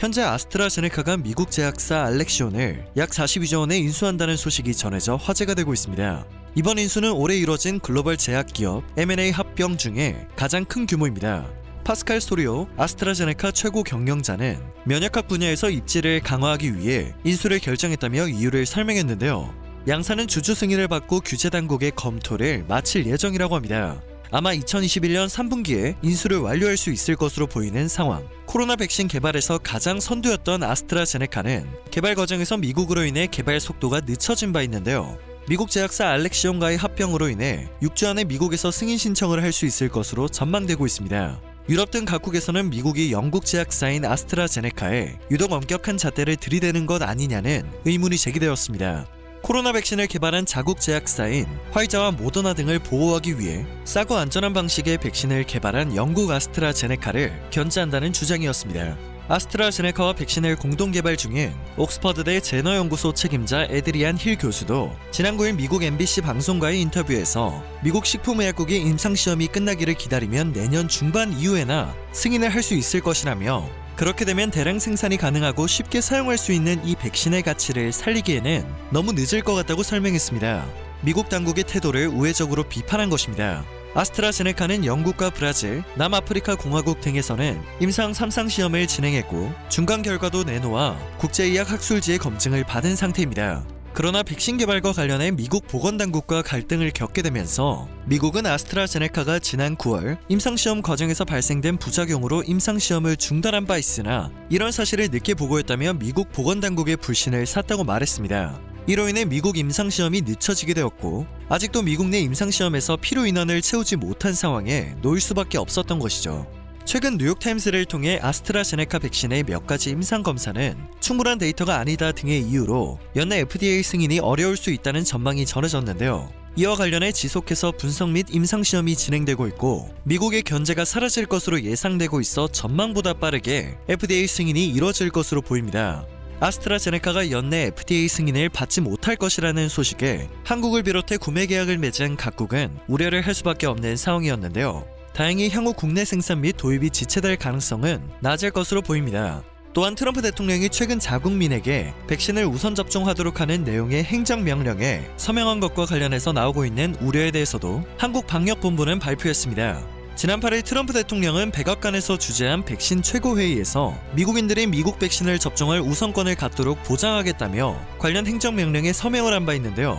현재 아스트라제네카가 미국 제약사 알렉시온을 약 42조 원에 인수한다는 소식이 전해져 화제가 되고 있습니다. 이번 인수는 올해 이뤄진 글로벌 제약기업 M&A 합병 중에 가장 큰 규모입니다. 파스칼 소리오 아스트라제네카 최고 경영자는 면역학 분야에서 입지를 강화하기 위해 인수를 결정했다며 이유를 설명했는데요. 양사는 주주 승인을 받고 규제 당국의 검토를 마칠 예정이라고 합니다. 아마 2021년 3분기에 인수를 완료할 수 있을 것으로 보이는 상황. 코로나 백신 개발에서 가장 선두였던 아스트라제네카는 개발 과정에서 미국으로 인해 개발 속도가 늦춰진 바 있는데요. 미국 제약사 알렉시온과의 합병으로 인해 6주 안에 미국에서 승인 신청을 할 수 있을 것으로 전망되고 있습니다. 유럽 등 각국에서는 미국이 영국 제약사인 아스트라제네카에 유독 엄격한 잣대를 들이대는 것 아니냐는 의문이 제기되었습니다. 코로나 백신을 개발한 자국 제약사인 화이자와 모더나 등을 보호하기 위해 싸고 안전한 방식의 백신을 개발한 영국 아스트라제네카를 견제한다는 주장이었습니다. 아스트라제네카와 백신을 공동 개발 중인 옥스퍼드대 제너 연구소 책임자 에드리안 힐 교수도 지난 9일 미국 MBC 방송과의 인터뷰에서 미국 식품의약국이 임상시험이 끝나기를 기다리면 내년 중반 이후에나 승인을 할 수 있을 것이라며 그렇게 되면 대량 생산이 가능하고 쉽게 사용할 수 있는 이 백신의 가치를 살리기에는 너무 늦을 것 같다고 설명했습니다. 미국 당국의 태도를 우회적으로 비판한 것입니다. 아스트라제네카는 영국과 브라질, 남아프리카 공화국 등에서는 임상 3상 시험을 진행했고 중간 결과도 내놓아 국제의학 학술지의 검증을 받은 상태입니다. 그러나 백신 개발과 관련해 미국 보건당국과 갈등을 겪게 되면서 미국은 아스트라제네카가 지난 9월 임상시험 과정에서 발생된 부작용으로 임상시험을 중단한 바 있으나 이런 사실을 늦게 보고했다며 미국 보건당국의 불신을 샀다고 말했습니다. 이로 인해 미국 임상시험이 늦춰지게 되었고 아직도 미국 내 임상시험에서 필요 인원을 채우지 못한 상황에 놓일 수밖에 없었던 것이죠. 최근 뉴욕타임스를 통해 아스트라제네카 백신의 몇 가지 임상검사는 충분한 데이터가 아니다 등의 이유로 연내 FDA 승인이 어려울 수 있다는 전망이 전해졌는데요. 이와 관련해 지속해서 분석 및 임상시험이 진행되고 있고 미국의 견제가 사라질 것으로 예상되고 있어 전망보다 빠르게 FDA 승인이 이뤄질 것으로 보입니다. 아스트라제네카가 연내 FDA 승인을 받지 못할 것이라는 소식에 한국을 비롯해 구매 계약을 맺은 각국은 우려를 할 수밖에 없는 상황이었는데요. 다행히 향후 국내 생산 및 도입이 지체될 가능성은 낮을 것으로 보입니다. 또한 트럼프 대통령이 최근 자국민에게 백신을 우선 접종하도록 하는 내용의 행정명령에 서명한 것과 관련해서 나오고 있는 우려에 대해서도 한국방역본부는 발표했습니다. 지난 8일 트럼프 대통령은 백악관에서 주재한 백신 최고회의에서 미국인들이 미국 백신을 접종할 우선권을 갖도록 보장하겠다며 관련 행정명령에 서명을 한 바 있는데요.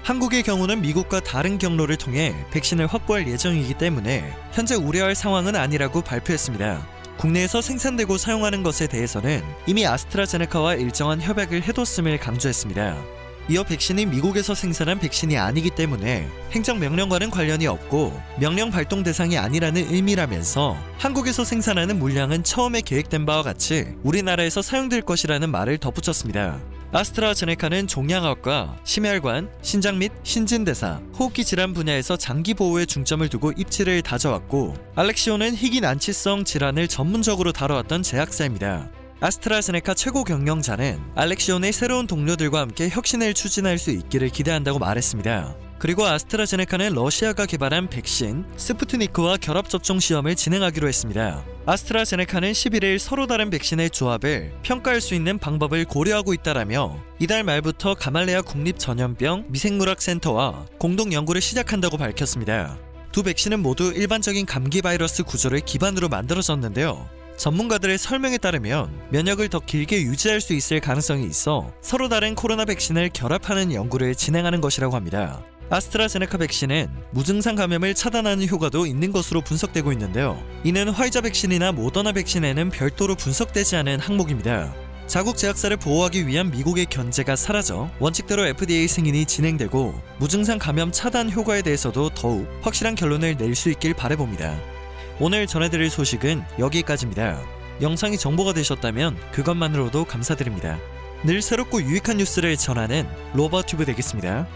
한국의 경우는 미국과 다른 경로를 통해 백신을 확보할 예정이기 때문에 현재 우려할 상황은 아니라고 발표했습니다. 국내에서 생산되고 사용하는 것에 대해서는 이미 아스트라제네카와 일정한 협약을 해뒀음을 강조했습니다. 이어 백신이 미국에서 생산한 백신이 아니기 때문에 행정명령과는 관련이 없고 명령 발동 대상이 아니라는 의미라면서 한국에서 생산하는 물량은 처음에 계획된 바와 같이 우리나라에서 사용될 것이라는 말을 덧붙였습니다. 아스트라제네카는 종양학과, 심혈관, 신장 및 신진대사, 호흡기 질환 분야에서 장기 보호에 중점을 두고 입지를 다져왔고 알렉시온은 희귀 난치성 질환을 전문적으로 다뤄왔던 제약사입니다. 아스트라제네카 최고 경영자는 알렉시온의 새로운 동료들과 함께 혁신을 추진할 수 있기를 기대한다고 말했습니다. 그리고 아스트라제네카는 러시아가 개발한 백신 스푸트니크와 결합접종 시험을 진행하기로 했습니다. 아스트라제네카는 11일 서로 다른 백신의 조합을 평가할 수 있는 방법을 고려하고 있다라며 이달 말부터 가말레아 국립전염병 미생물학센터와 공동 연구를 시작한다고 밝혔습니다. 두 백신은 모두 일반적인 감기 바이러스 구조를 기반으로 만들어졌는데요. 전문가들의 설명에 따르면 면역을 더 길게 유지할 수 있을 가능성이 있어 서로 다른 코로나 백신을 결합하는 연구를 진행하는 것이라고 합니다. 아스트라제네카 백신은 무증상 감염을 차단하는 효과도 있는 것으로 분석되고 있는데요. 이는 화이자 백신이나 모더나 백신에는 별도로 분석되지 않은 항목입니다. 자국 제약사를 보호하기 위한 미국의 견제가 사라져 원칙대로 FDA 승인이 진행되고 무증상 감염 차단 효과에 대해서도 더욱 확실한 결론을 낼 수 있길 바라봅니다. 오늘 전해드릴 소식은 여기까지입니다. 영상이 정보가 되셨다면 그것만으로도 감사드립니다. 늘 새롭고 유익한 뉴스를 전하는 로버튜브 되겠습니다.